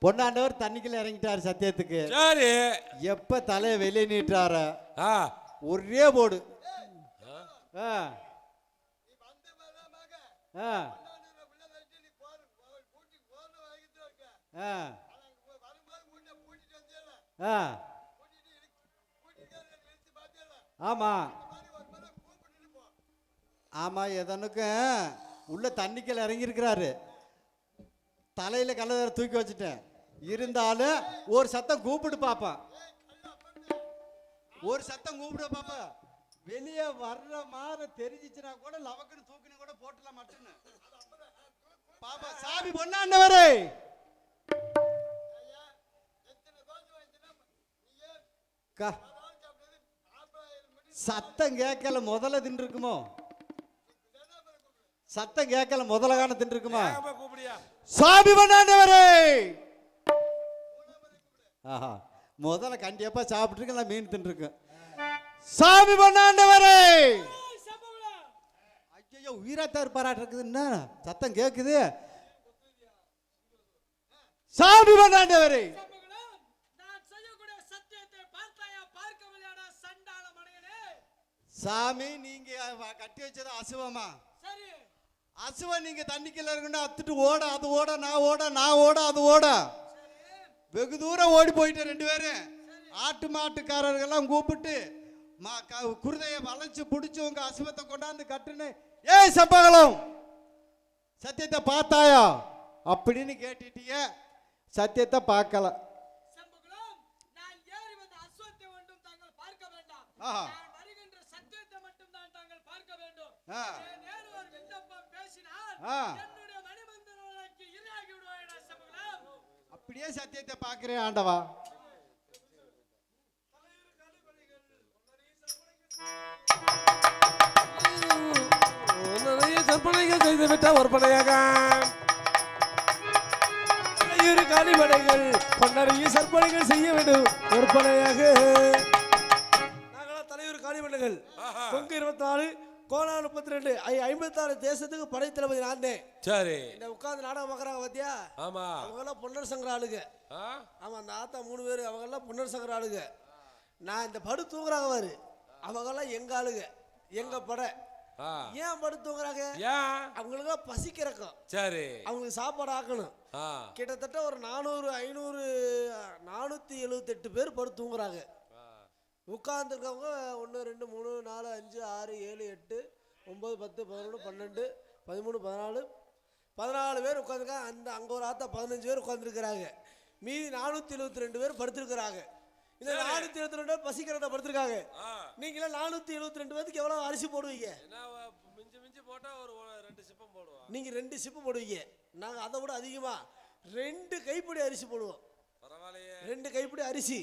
பொன்னாண்டவர் தண்ணிக்குள்ள இறங்கிட்டாரு சத்தியத்துக்கு. சரி. எப்ப தலையை வெளியே நீட்டார ஒரே போடு. ஆமா ஆமா எதனுக்கு உள்ள தண்ணிக்கல் இறங்கி இருக்கிறாரு. தலையில கல்லறை தூக்கி வச்சுட்டேன். இருந்தாலும் ஒரு சத்தம் கூப்பிட்டு பாப்பான். ஒரு சத்தம் கூப்பிட பாப்பா. வெளியே வர்ற மாதிரி தெரிஞ்சிச்சுன்னா கூட லவக்குன்னு தூக்கின கூட போட்டுலாம் மட்டுன்னு பாப்பா. சாமி பொன்னாண்டவரே சத்தம் கேட்கல முதல்ல தின்றுக்குமோ? சத்தம் கேட்கல முதல்ல காண தின்றுக்குமா? சாமி பொன்னாண்டவரே ஆஹா முதல்ல கண்டிப்பா சாப்பிட்டுருக்க. நான் மீன் தின்றுருக்கேன். சாமி பொன்னாண்டவரே ஐயோ உயிராத்தார் பாராட்டு இருக்குதுன்னா சத்தம் கேக்குது. சாமி பொன்னாண்டவரே சாமி நீங்க கட்டி வச்சது அசுவமா? அசுவம் நீங்க தண்ணிக்குள்ள இருக்குன்னா அத்துட்டு ஓட அது ஓட நான் ஓட நான் ஓட அது ஓட வெகு தூரம் ஓடி போயிட்டு ரெண்டு பேரும் ஆட்டு மாட்டுக்காரர்கள்லாம் கூப்பிட்டு குருதையை வளைச்சு பிடிச்சி உங்க அசுவத்தை கொண்டாந்து கட்டுன்னு ஏய் சப்பகலம் சத்தியத்தை பார்த்தாயா அப்படின்னு கேட்டுட்டீங்க. சத்தியத்தை பார்க்கல. அப்படியே சத்தியத்தை பார்க்கிறேன் ஆண்டவா. கற்பனைகள் செய்துவிட்ட ஒருபடையாக காலிபடைகள் பொன்னறைய சற்பனைகள் செய்ய வேண்டும் ஒருபடையாக. நாங்களா தலைவர் காலிபடைகள் பொங்கு 24 கோலா 32 56 தேசத்துக்கு படை தளபதி நான் தான். சரி. இந்த உட்கார்ந்து நாடகம் பார்க்கறாங்க பாத்தியா? ஆமா. அவங்க எல்லாம் பொன்னர் சங்கர ஆளுங்க. ஆமா அந்த ஆத்தா 3 பேர் அவங்க எல்லாம் பொன்னர் சங்கர ஆளுங்க. நான் இந்த படு தூங்குறாங்க பாரு அவங்க எல்லாம் எங்க ஆளுங்க எங்க படை. ஏன் படு தூங்குறாங்க? அவங்களுக்கு பசிக்கிறக்கும். சரி. அவங்களுக்கு சாப்பாடு ஆக்கணும். கிட்டத்தட்ட ஒரு 400 500 478 பேர் படு தூங்குறாங்க. உட்கார்ந்துருக்கவங்க 1 2 3 4 5 6 7 8 9 10 11 12 13 14 பேர் உட்காந்துருக்காங்க. அந்த அங்க ஒரு ஆத்தா 15 பேர் உட்காந்துருக்கிறாங்க. மீதி 472 பேர் படுத்திருக்கிறாங்க. இந்த 472 பேர் பசிக்கிறத படுத்திருக்காங்க. நீங்களே 472 பேருக்கு எவ்வளவு அரிசி போடுவீங்க? மிஞ்சி போட்டா ஒரு 2 சிப்பம் போடுவோம். நீங்க 2 சிப்பம் போடுவீங்க. நாங்க அதை விட அதிகமா 2 கைப்பிடி அரிசி போடுவோம். பரவாயில்லையே. 2 கைப்பிடி அரிசி.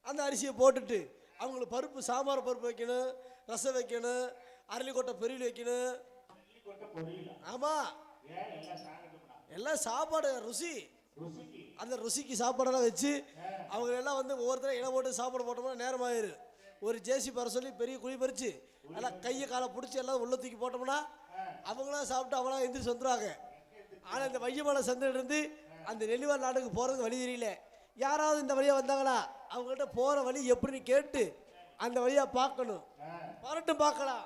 அந்த அரிசியை போட்டுட்டு அவங்களுக்கு பருப்பு சாம்பார் பருப்பு வைக்கணும், ரசம் வைக்கணும், அரளிக்கொட்டை பொரியல் வைக்கணும். ஆமா எல்லாம் சாப்பாடு ருசி. அந்த ருசிக்கு சாப்பாடெல்லாம் வச்சு அவங்க எல்லாம் வந்து ஒவ்வொருத்தரும் இலை போட்டு சாப்பாடு போட்டோம்னா நேரம் ஆயிரும். ஒரு ஜேசி பற சொல்லி பெரிய குழி பறிச்சு எல்லாம் கையை காலை பிடிச்சி எல்லாம் உள்ள தூக்கி போட்டோம்னா அவங்களாம் சாப்பிட்டு அவங்களாம் எந்திரிச்சு வந்துடுவாங்க. ஆனால் இந்த வையமலை சந்தையில இருந்து அந்த நெல்லிவார் நாட்டுக்கு போகிறதுக்கு வழி தெரியல. யாராவது இந்த வழியாக வந்தாங்களா அவங்கள்ட்ட போகிற வழி எப்படின்னு கேட்டு அந்த வழியாக பார்க்கணும். வரட்டும் பார்க்கலாம்.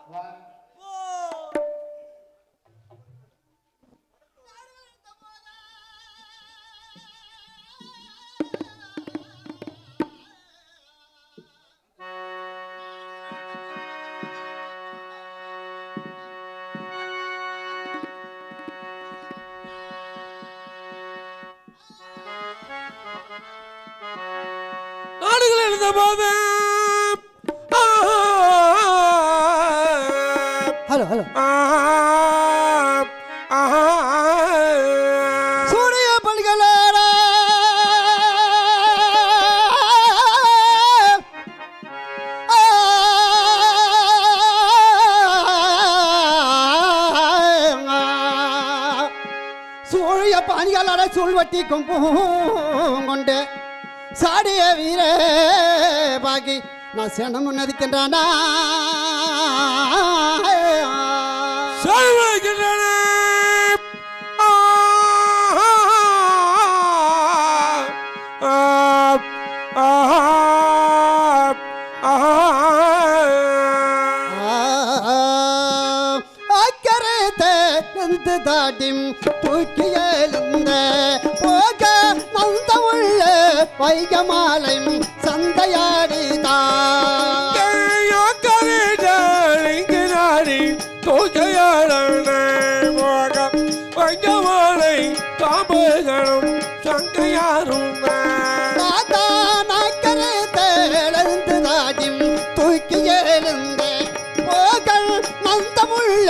ஹலோ ஹலோ சூரிய பல்கலோட சூரிய பணிகளோட சூழ்வட்டி கொண்டு சாடிய வீர பாக்கி நான் சேனம் முன்னதிக்கின்றானா தாட்டிம் தூக்கி எழுந்த போக நந்த உள்ள வைகமாலை சந்தையாடிதான் காம்புகளும் சங்கையாரும் தூக்கி எழுந்த போகள் நந்தமுள்ள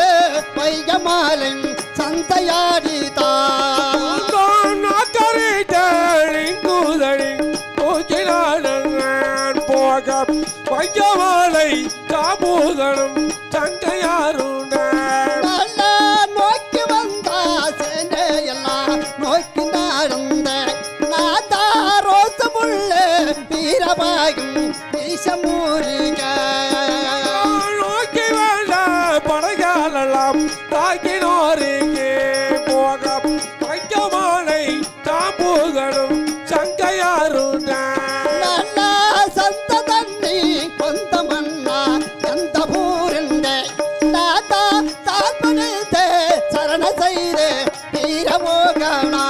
வைகமாலை சந்தையாடிதான் போக வைகமாலை காம்புகளும் சங்கையாரும் நோக்கி வந்தா எல்லாம் நோக்கி நடந்த நாதா ரோசமுள்ள வீரபாகும் ஈசமூரிக நோக்கி வேண்ட படையாளெல்லாம் தாக்கினோருக்கு போக வைக்கமாலை காம்புகளும் சங்கையாரும் நல்ல சந்த தண்ணி கொந்த மண்ணா எந்த பூருண்ட நாதா தாழ்படுத்த சரண செய்த வீரமோகனா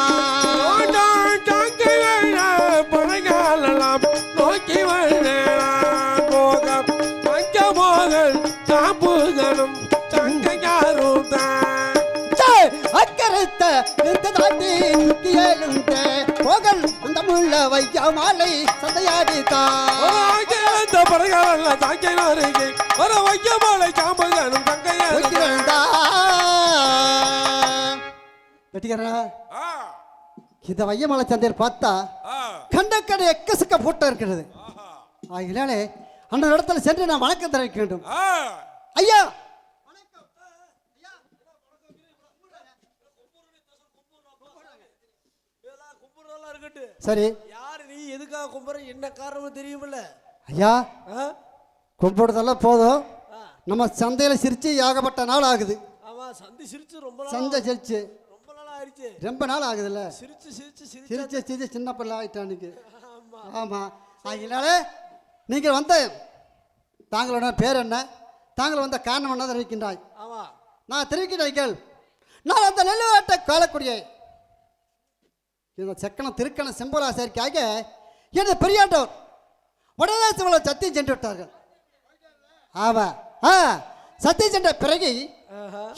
படையாளெல்லாம் நோக்கி வேண்ட போக வைக்கமோகள் காம்புகளும் சங்கையாரும் அக்கருத்த நிறுத்த தாண்டி தூக்கி எழுந்த போகல் அந்த முள்ள வைக்கமாலை சந்தையாடித்தான் படையாள தாக்கினோருக்கு வர வைக்கமாலை காம்புகளும் சங்கையாரும் வெட்டிக்கிறா இந்த வையமலை சந்தையில் பார்த்தா கண்டக்கடை எக்கசக்க போட்டோ இருக்கிறது ஆகினாலே அந்த இடத்துல சென்று நான் வணக்கம் தெரிவிக்க வேண்டும் ஐயா சரி யார் நீ எதுக்காக கும்புற என்ன காரணம் தெரியுமில்ல ஐயா கும்பிடுறதெல்லாம் போதும் நம்ம சந்தையில சிரிச்சு ஏகப்பட்ட நாள் ஆகுது ஆமா சந்தை சிரிச்சு ரொம்ப சந்தை சிரிச்சு ரொம்ப நாள் ஆயிடுச்சு ரொம்ப நாள் ஆகுதுல்ல சிரிச்சு சிரிச்சு சிரிச்சு சிரிச்சு சிரிச்சு சின்ன பிள்ளை ஆயிட்டானுக்கு ஆமா ஆகினாலே நீங்கள் வந்த தாங்களோட பேர் என்ன தாங்கள் வந்த காரணம் என்ன தெரிவிக்கின்றாய் ஆமா நான் தெரிவிக்கிறேன் நான் அந்த நெல்லுவாட்டை காலக்கூடிய இந்த செக்கனம் திருக்கண செம்பராசரிக்காக எனது பெரியாண்டவர் வடதேசங்களை சத்தியம் சென்று விட்டார்கள் ஆமா சத்தியம் சென்ற பிறகு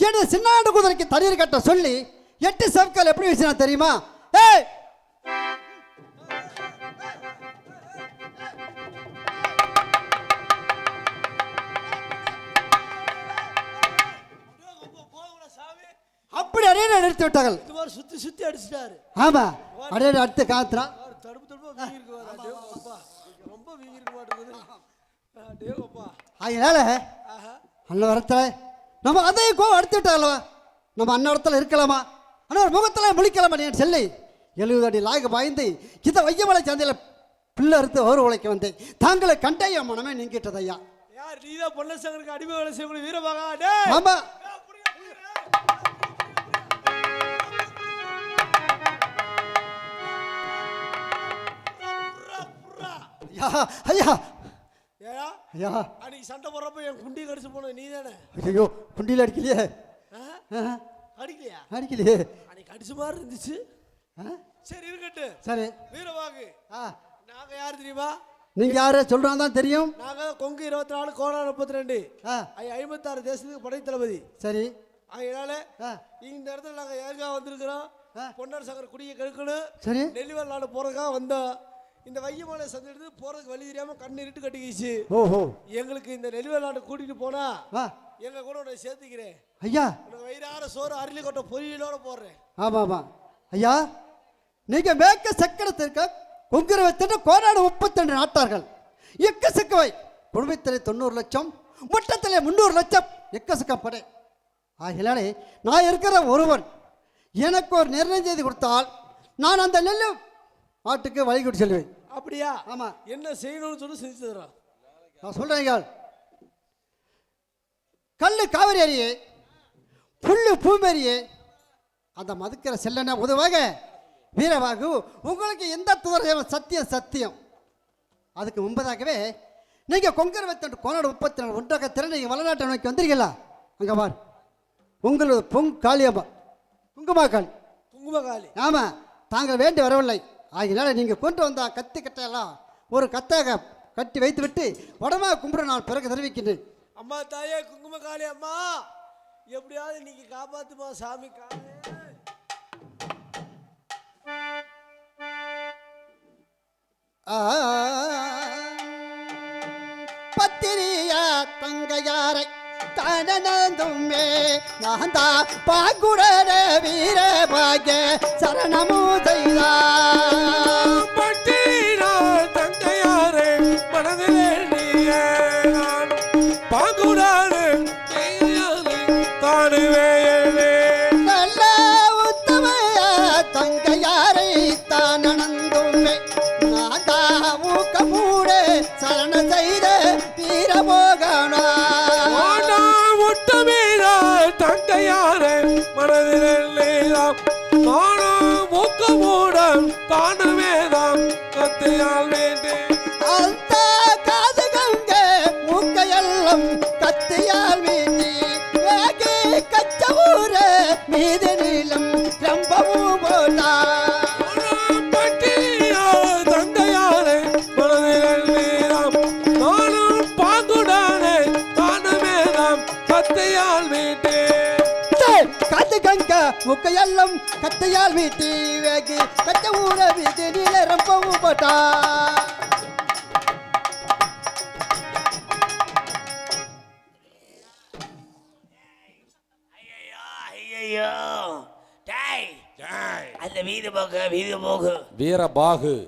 எனது சின்னாண்டு குதிரைக்கு தண்ணீர் கட்ட சொல்லி 8 சவுக்கால் எப்படி வீசினா தெரியுமா ஏய் அப்படி அடையே நிறுத்தி விட்டார்கள் சுத்தி சுத்தி அடிச்சிட்டாரு ஆமா அடையே அடுத்து காத்துறா தடுப்பு தடுப்பு வீங்கிருக்கு ரொம்ப வீங்கிருக்க மாட்டேங்குது அதனால அந்த வரத்துல நம்ம அதையும் கோவம் அடுத்து விட்டாங்களா நம்ம அண்ணன் இடத்துல இருக்கலாமா ஆனால் ஒரு முகத்தில் முழிக்கலாமா நீ சொல்லி 70 அடி லாக பாய்ந்து இதை வையமலை சந்தையில் பிள்ளை அறுத்து ஒரு உழைக்க வந்தேன் தாங்களை கண்டைய மனமே நீங்கிட்டது ஐயா யார் நீதான் பொன்னசங்கருக்கு அடிமை வேலை செய்யக்கூடிய வீரபாகா ஆமா ஐயா ஐயா அன்னைக்கு சண்டை போடுறப்ப என் குண்டி கடிச்சு போன நீ தானே ஐயோ குண்டியில் அடிக்கலையே அடிக்கலையா அடிக்கலையே அன்னைக்கு அடிச்ச மாதிரி இருந்துச்சு சரி இருக்கட்டு சரி வீரபாகு நாங்க யாரு தெரியுமா நீங்க யாரு சொல்றாங்க தான் தெரியும் நாங்க கொங்கு 24 கோணம் 32 56 தேசத்துக்கு படை தளபதி சரி அதனால இந்த இடத்துல நாங்க ஏற்கா வந்திருக்கிறோம் பொன்னர் சங்கர் குடியை கெடுக்கணும் சரி நெல்லிவால் நாடு போறதுக்காக வந்தோம் இந்த வையமலை சந்தை எடுத்து போறதுக்கு வழி தெரியாம கண்ணு இருட்டு கட்டிக்கிச்சு ஓஹோ எங்களுக்கு இந்த நெல்லிவால் நாடு கூட்டிட்டு போனா எங்க கூட உன்னை சேர்த்துக்கிறேன் ஐயா உனக்கு வயிறார சோறு அருளி கொட்ட பொரியலோட போடுறேன் ஆமா ஆமா ஐயா நீங்க மேற்க சக்கரத்திற்கு கொங்குரவத்தின் கோடாடு 32 நாட்டார்கள் எக்கசக்கவை குடும்பத்திலே 90 லட்சம் மொத்தத்திலே 300 லட்சம் எக்கசக்கம் படை ஆகினாலே நான் இருக்கிற ஒருவன் எனக்கு ஒரு நிர்ணயம் செய்து கொடுத்தால் நான் அந்த நெல்லு ஆட்டுக்கு வழி கொண்டு செல்வேன் அப்படியா ஆமா என்ன செய்யணும்னு சொல்லி செஞ்சு தர்றோம் நான் சொல்றேன் கல்லு காவிரி அரியே புல்லு பூமேரியே அந்த மதுக்கிற செல்லன பொதுவாக வீரபாகு உங்களுக்கு எந்த துவரம் சத்தியம் சத்தியம் அதுக்கு முன்பதாகவே நீங்கள் கொங்கரவத்தண்டு கோனாடு 34 ஒன்றாக திறன் நீங்கள் வளநாட்டை நோக்கி வந்தீர்களா அங்கே பார் உங்களது பொங் காளியம்மா குங்குமக்காளி. குங்குமகாளி. ஆமா, தாங்கள் வேண்டி வரவில்லை. ஆகினால நீங்க கொண்டு வந்த கத்தி கட்டையெல்லாம் ஒரு கத்தாக கட்டி வைத்து விட்டு வடமா கும்பிட நான் பிறகு தெரிவிக்கின்றேன். அம்மா தாயே குங்குமகாளி அம்மா, எப்படியாவது நீங்க காப்பாத்துமா சாமி. பத்திரியா தங்கையாரை தனனந்துமே நான்தா பாங்குடர வீர பாக்ய சரணமு செய்தா. பட்டினா தங்கையாரே மனதிலே நீயே நான் பாங்குடானே தானுவேயவே நல்ல உத்தமைய தங்கையாரை தானனந்துமே நான்தா மூக்கமூட சரண செய்த வீரமோகனா. ஒட்டமீரா தங்கையாரே மனதிலேதான் நானும் மூக்கமூடம் தானுமேதான் கத்தையால் வேண்டேன். அந்த காது கங்க மூக்கையெல்லாம் கத்தியால் வீட்டி வேகி கச்ச ஊர மீது நீளம் ரம்பமும் போட்டா. பட்டியா தங்கையாரே மனதிலேதான் நானும் பாங்குடானே தானுமேதான் கத்தையால் வேண்டேன். காது கங்க மூக்கையெல்லாம் கத்தியால் வீட்டி வேகி கச்ச ஊர மீது நீள ரம்பமும் போட்டா. ஐயோ டேய், அந்த வீரபாகு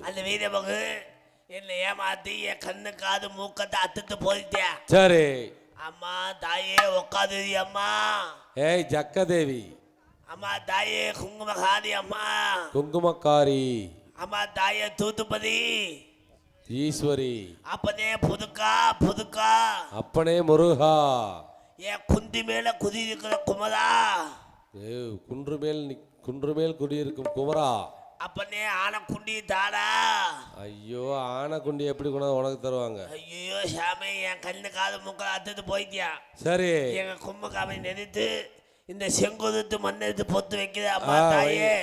அந்த வீரபாகு என்னை ஏமாத்தி என் கண்ணு காது மூக்கத்தை அத்துட்டு போயிட்டியா. சரி. அம்மா தாயே உக்காதுதி அம்மா. ஏய் ஜக்கதேவி. அம்மா தாயே குங்குமகாரி அம்மா. குங்குமக்காரி. அம்மா தாயே தூத்துப்பதி ஈஸ்வரி. அப்பனே புதுக்கா புதுக்கா. அப்பனே முருகா. என் குந்தி மேல குதி இருக்கிற குமரா. குன்று மேல் குடியிருக்கும் குமரா. அப்பனே ஆனக்குண்டி தாடா. ஐயோ, ஆனக்குண்டி எப்படி கொண்டாந்து உனக்கு தருவாங்க? ஐயோ சாமி, என் கண்ணு காது மூக்க அத்துட்டு போயிட்டியா. சரி. எங்க கும்பகாமை நினைத்து இந்த செங்குதுத்து மண்ணெடுத்து பொத்து வைக்குது அம்மா தாயே.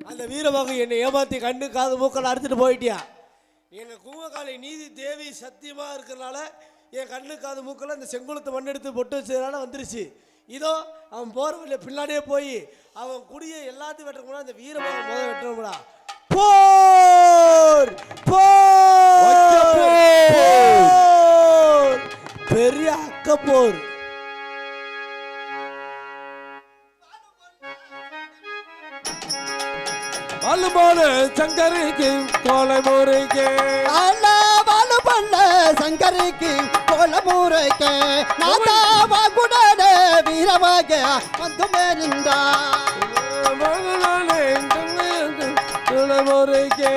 அந்த வீரபாகு என்னை ஏமாத்தி கண்ணு காது மூக்கல அறுத்துட்டு போயிட்டியா. எங்க குங்குமகாளி நீதி தேவி சத்தியமா இருக்கிறனால என் கண்ணு காது மூக்கல இந்த செங்குளத்தை மண்ணெடுத்து பொட்டு வச்சதுனால வந்துருச்சு. இதோ அவன் போற வழியில பின்னாடியே போய் அவன் குடிய எல்லாத்தையும் வெட்ட கூட அந்த வீரபாகு முத வெட்டணும்டா. போர் போர் பெரிய அக்க போர். அலுமான சங்கரிக்கு கோலை முறைக்கு வாழு பண்ண சங்கரிக்கு கோல முறைக்கு நாதாவா குடட வீரமாக வந்து மேலிந்தா. முறைக்கு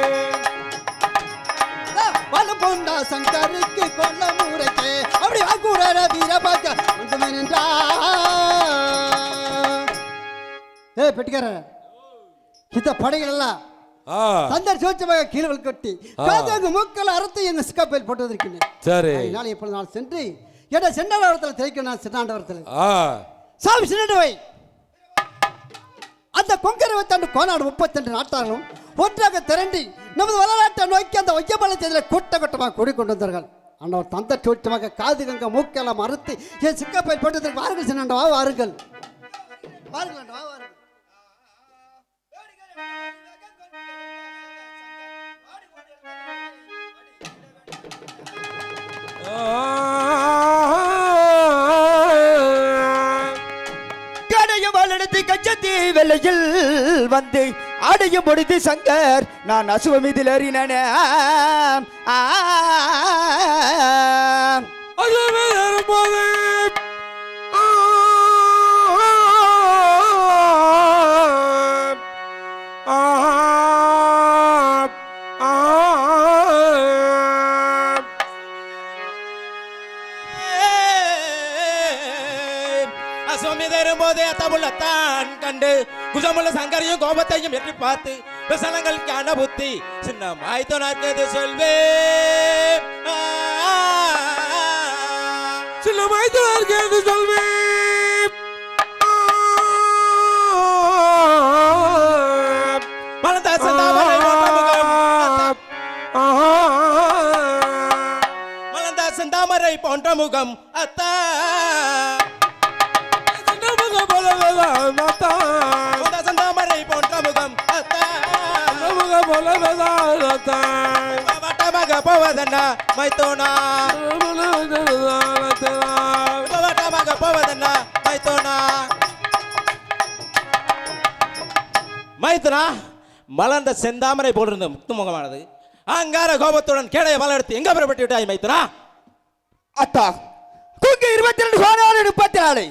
வாழு பொண்ண சங்கரிக்கு கொல்ல முறைக்கு அப்படி வாக்குடட வீரமாக வந்து மேலிந்தா. பெட்டிக்கார இந்த படைகள் எல்லாம் தந்தர் சோச்சமாக கீழே கட்டி காதாங்க மூக்கல அறுத்து எங்க சிக்காப்பையில் போட்டு வந்திருக்கேன். சரி. அதனால இப்பொழுது நான் சென்று என்ன சென்னாண்டவரத்தில் திரைக்கும். நான் சென்னாண்டவரத்தில் சாமி சின்னவை அந்த கொங்கரவை தாண்டு கோநாடு 32 நாட்டார்களும் ஒன்றாக திரண்டி நமது வரலாற்றை நோக்கி அந்த ஒய்யமலை கூட்ட கூட்டமாக கூடிக்கொண்டு வந்தார்கள். ஆனால் தந்த சோச்சமாக காது கங்க மூக்கெல்லாம் அறுத்து என் சிக்காப்பையில் போட்டு வந்திருக்க. வாருங்கள் சின்னாண்டவா, வாருங்கள் வாருங்கள் வா வாருங்கள். கச்சத்தி வெள்ளையில் வந்து ஆடையும் முடித்து சங்கர் நான் அசுவமிதில் அறினே. கண்டு குஜமுள்ள சங்கரையும் கோபத்தையும் எட்டி பார்த்து விசனங்கள் காண புத்தி சின்ன மாய்த்தோனார்க்கது சொல்வே. சின்ன மாய்த்தோனார்க்கது சொல்வே. செந்தாமரை போன்ற முகம் அத்தா செந்தாமரை போன்ற முகம் அத்தா வட்டமாக போவதென்ன மைத்தோனா வட்டமாக போவதென்ன மைத்தோனா மைத்தனா மலர்ந்த செந்தாமரை போலிருந்த முத்துமுகமானது அங்கார கோபத்துடன் கேடைய மலை எடுத்து எங்க புறப்பட்டு விட்டாய் மைத்தனா அத்தா குங்கு 22 16 34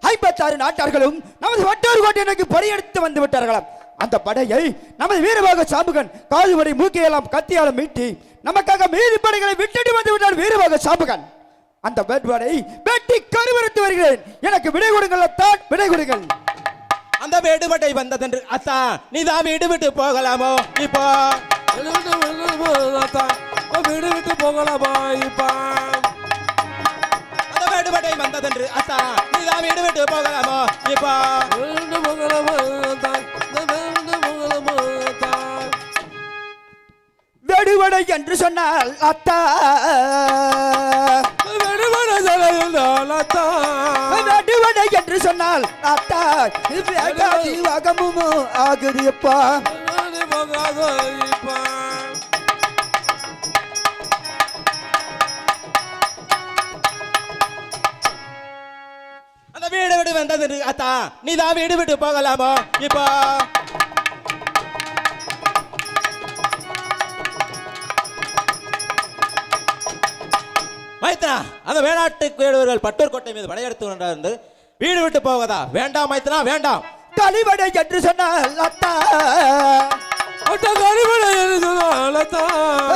56 நாட்டார்களும் நமது வட்டார் கோட்டைக்கு படையெடுத்து வந்து விட்டார்களாம். அந்த படையை நமது வீரபாக சாம்புகன் கால்வடை மூக்கையெல்லாம் கத்தியாலும் மீட்டி நமக்காக மீதி படைகளை விட்டுட்டு வந்து விட்டார் வீரபாக சாம்புகன். அந்த வேட்பாடை வெட்டி கருவறுத்து வருகிறேன். எனக்கு விடை கொடுங்கள் அத்தான், விடை கொடுங்கள். அந்த வேடுபட்டை வந்ததென்று அத்தா நீதான் வீடு விட்டு போகலாமோ இப்போ வீடு விட்டு போகலாமா இப்ப அந்த வேடுபட்டை வந்ததென்று அத்தா நீதான் வீடு விட்டு போகலாமோ இப்போ வெடுவடை என்று சொன்னால் அத்தா வெடுவடை என்று சொன்னால் அத்தா அகமும் ஆகுது அப்பா. அந்த வீடு விட்டு வந்தது அத்தா நீதான் வீடு விட்டு போகலாமோ இப்போ மைத்ரா அந்த வேளாட்டு வேடுவர்கள் பட்டூர் கோட்டை மீது படையெடுத்து வீடு விட்டு போவதா வேண்டாம் மைத்ரா வேண்டாம். கலிவடை என்று சொன்னால் அத்தா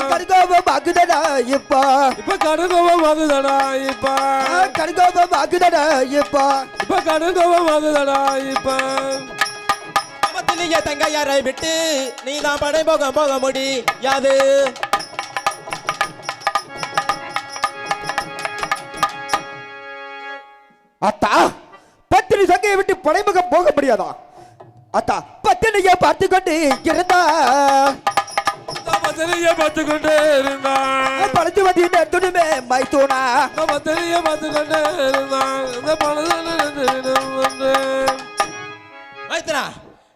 கருகோபம் ஆகுதடா இப்பா இப்ப கடுகோபம் ஆகுதடா இப்ப கருகோபம் ஆகுதடா இப்பா இப்ப கடுகோபம் ஆகுதடா இப்ப நீங்க தங்கையாரை விட்டு நீ தான் படை போக முடியாது. அத்தா பத்தினி சங்கையை விட்டு படைமுகம் போக முடியாதா அத்தா? பத்தினியை பார்த்து கொண்டு இருந்தா பத்திரியை பார்த்து கொண்டே இருந்தான் பழத்து வந்து துணுமே மைத்தோனா பத்திரியை பார்த்து கொண்டே இருந்தான் மைத்ரா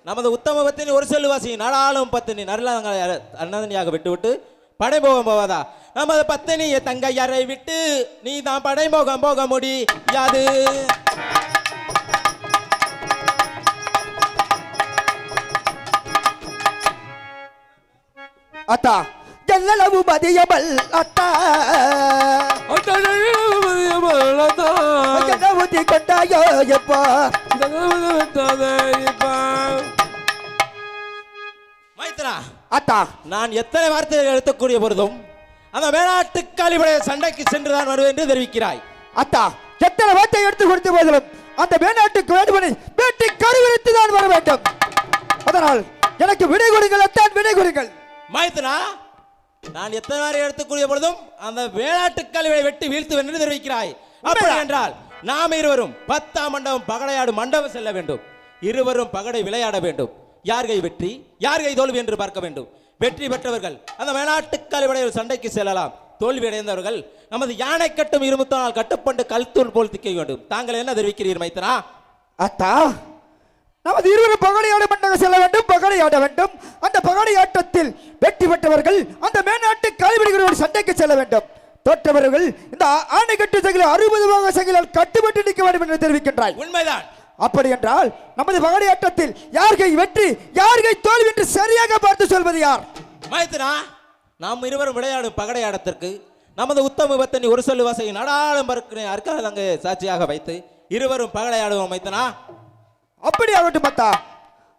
நமது உத்தம பத்தினி ஒரு செல்லுவாசி நாடாளும் பத்தினி நரலங்களை அன்னதனியாக விட்டுவிட்டு படைமுகம் போவதா? நமது பத்தினி தங்கையாரை விட்டு நீ தான் படைமுகம் போக முடியாது. அத்தா எல்லளவு மதியமல் அத்தா ஊத்தி கொண்டாயோ எப்பா மைத்ரா அத்தா நான் எத்தனை வார்த்தைகள் எடுத்துக்கூடிய பொழுதும் அந்த மேலாட்டு காலிபடைய சண்டைக்கு சென்றுதான் வருவேன் என்று தெரிவிக்கிறாய். அத்தா எத்தனை வார்த்தை எடுத்து கொடுத்த போதிலும் அந்த மேநாட்டுக்கு வேண்டுமனை வேட்டி கருவித்து தான் வர வேண்டும். அதனால் எனக்கு விடை கொடுங்கள் அத்தான், விடை கொடுங்கள். மைத்ரா நான் எத்தனை வாரம் எடுத்துக்கூடிய பொழுதும் அந்த மேலாட்டு காலிபடை வெட்டி வீழ்த்துவேன் என்று தெரிவிக்கிறாய். அப்படி என்றால் நாம் இருவரும் 10ஆம் மண்டபம் பகடையாடும் மண்டபம் செல்ல வேண்டும். இருவரும் பகடை விளையாட வேண்டும். யார் கை வெற்றி யார் கை தோல்வி என்று பார்க்க வேண்டும். வெற்றி பெற்றவர்கள் அந்த மேலாட்டு காலிபடை சண்டைக்கு செல்லலாம். தோல்வி அடைந்தவர்கள் நமது யானை கட்டும் இருமுத்தானால் கட்டுப்பண்டு கல்தூள் போல் திக்க வேண்டும். தாங்கள் என்ன தெரிவிக்கிறீர் மைத்ரா? அத்தா நமது இருவரும் பகடையாட மண்டபம் செல்ல வேண்டும், பகடையாட வேண்டும். அந்த பகடையாட்டத்தில் வெற்றி பெற்றவர்கள் அந்த மேநாட்டு காலிபடைகளோடு சண்டைக்கு செல்ல வேண்டும். தோற்றவர்கள் இந்த ஆணை கட்டு சகில 60 சகிலால் கட்டுப்பட்டு நிற்க வேண்டும் என்று தெரிவிக்கின்றாய். உண்மைதான். அப்படி என்றால் நமது பகடையாட்டத்தில் யார் கை வெற்றி யார் கை தோல்வி என்று சரியாக பார்த்து சொல்வது யார்? மைத்ரா நாம் இருவரும் விளையாடும் பகடையாடத்திற்கு நமது உத்தம பத்தினி ஒரு சொல்லு வாசகை நடாலும் பறக்கிற அற்கால அங்கே சாட்சியாக வைத்து இருவரும் பகடையாடுவோம். மைத்ரா அப்படி ஆகட்டும் அத்தா,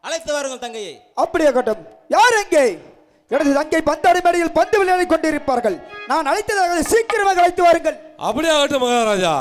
அழைத்து வாருங்கள் தங்கையை. அப்படி ஆகட்டும். யார் எங்கே? எனது தங்கை பந்தாடி மேடையில் பந்து விளையாடி கொண்டிருப்பார்கள். நான் அழைத்ததாக சீக்கிரமாக அழைத்து வாருங்கள். அப்படியே ஆகட்டும் மகாராஜா.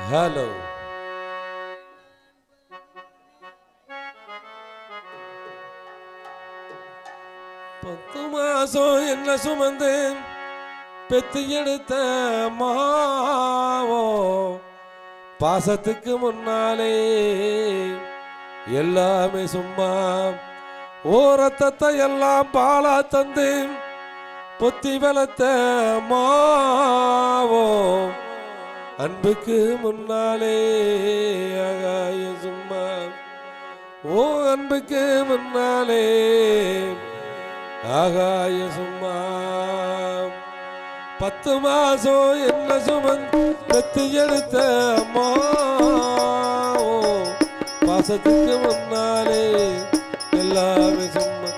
ஹலோ பத்து மாசம் என்ன சுமந்து பெத்து எடுத்த மாவோ பாசத்துக்கு முன்னாலே எல்லாமே சும்மா ஓ ரத்தத்தை எல்லாம் பாலா தந்து பொத்தி வளர்த்த மாவோ அன்புக்கு முன்னாலே ஆகாய சும்மா ஓ அன்புக்கு முன்னாலே ஆகாய சும்மா 10 மாசம் என்ன சுமந்து பெத்து எடுத்த அம்மா பாசத்துக்கு முன்னாலே எல்லாமே சும்மா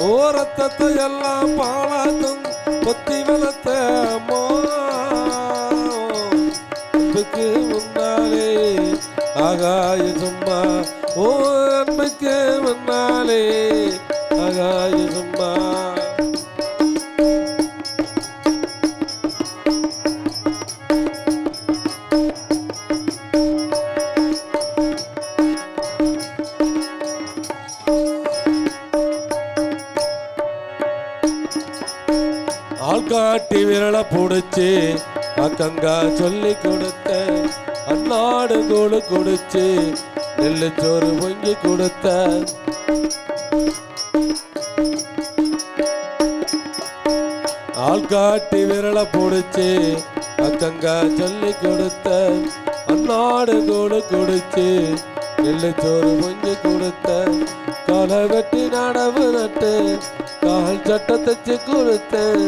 ஓ ரத்தத்தை எல்லாம் பாலாத்தும் பொத்தி வளர்த்த அம்மா அன்புக்கு முன்னாலே ஆகாய சும்மா ஓ அன்புக்கு முன்னாலே ஆகாய சும்மா ஆள்காட்டி விரலை பிடிச்சி அக்கங்கா சொல்லி கொடுத்த அன்னாடு கூழு குடிச்சு நெல்லுச்சோறு பொங்கி கொடுத்த ஆள்காட்டி விரலை பிடிச்சி அக்கங்கா சொல்லி கொடுத்த அன்னாடு கூழு குடிச்சு நெல்லுச்சோறு பொங்கி கொடுத்த காலை வெட்டி நடவு நட்டு கால் சட்டை தச்சு கொடுத்தேன்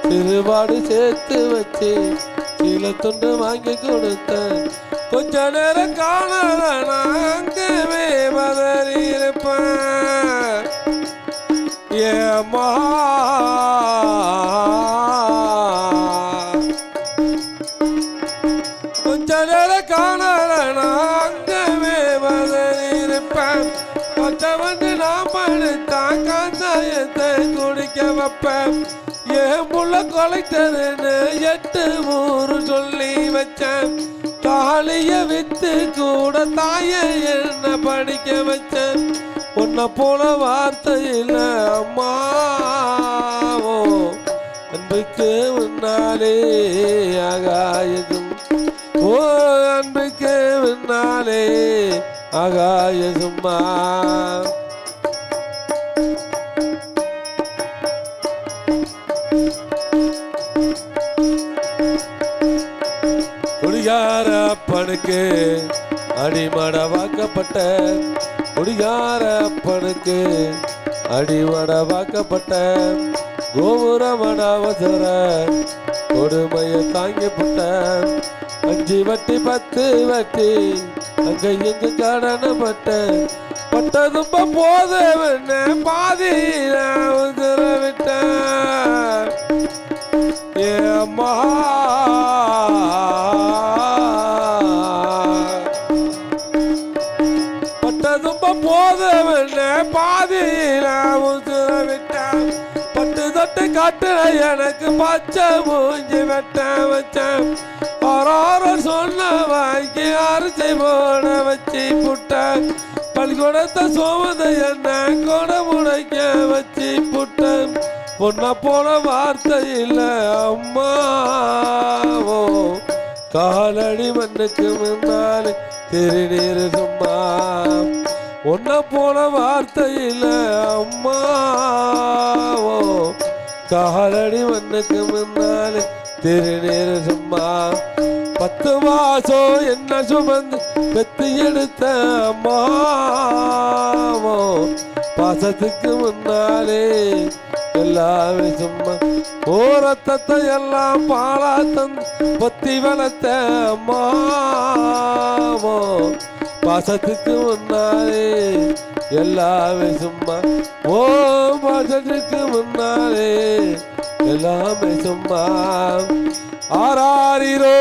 சிறுபாடு சேர்த்து வச்சு சீல துண்டு வாங்கி கொடுத்தேன் கொஞ்ச நேரம் காணல நாங்கவே பதறி இருப்பேன் ஏம்மா கொஞ்ச நேரம் காணல நாங்கவே பதறி இருப்பேன் வந்து நான் படுத்தான் காந்தாயத்தை குடிக்க வைப்பேன் என் புள்ள கொலைத்ததுன்னு 8 ஊரு சொல்லி வச்சேன் தாலிய வித்து கூட தாய என்ன படிக்க வச்சேன் உன்னை போல வார்த்தையில் அம்மாவோ அன்புக்கு முன்னாலே ஆகாயதும் ஓ அன்புக்கு முன்னாலே ஆகாய சும்மா குடியார அப்பனுக்கு அடிமட வாக்கப்பட்ட குடியார அப்பனுக்கு அடிமட வாக்கப்பட்ட கோபுரமட அவசர கொடுமையை தாங்கிப்பட்ட 5 வட்டி 10 வட்டி அங்க எங்க கடனப்பட்ட பட்டதும் போதவன பாதியில விட்ட ஏம்மா பட்டதும் போதவன பாதியில விட்ட பட்டு தொட்டு காட்டுற எனக்கு பச்சை மூஞ்சி வெட்ட வச்சேன் சொன்ன வாங்கி அரிசி போட வச்சு புட்ட பள்ளிக்கூடத்தை சோமத என்ன கொட முடைக்க வச்சு புட்ட பொண்ண போல வார்த்தை இல்லை அம்மாவோ காலடி மண்ணுக்கு முன்னாலே திருநீர் சும்மா உன்ன போல வார்த்தை இல்லை அம்மாவோ காலடி மண்ணுக்கு முன்னாலே திருநீர் சும்மா 10 மாசம் என்ன சுமந்து பெத்து எடுத்த அம்மாவோ பாசத்துக்கு முன்னாலே எல்லாமே சும்மா ஓ ரத்தத்தை எல்லாம் பாலா தந்து பொத்தி வளர்த்த அம்மாவோ பாசத்துக்கு முன்னாலே எல்லாமே சும்மா ஓ பாசத்துக்கு முன்னாலே எல்லாமே சும்மா ஆராரிரோ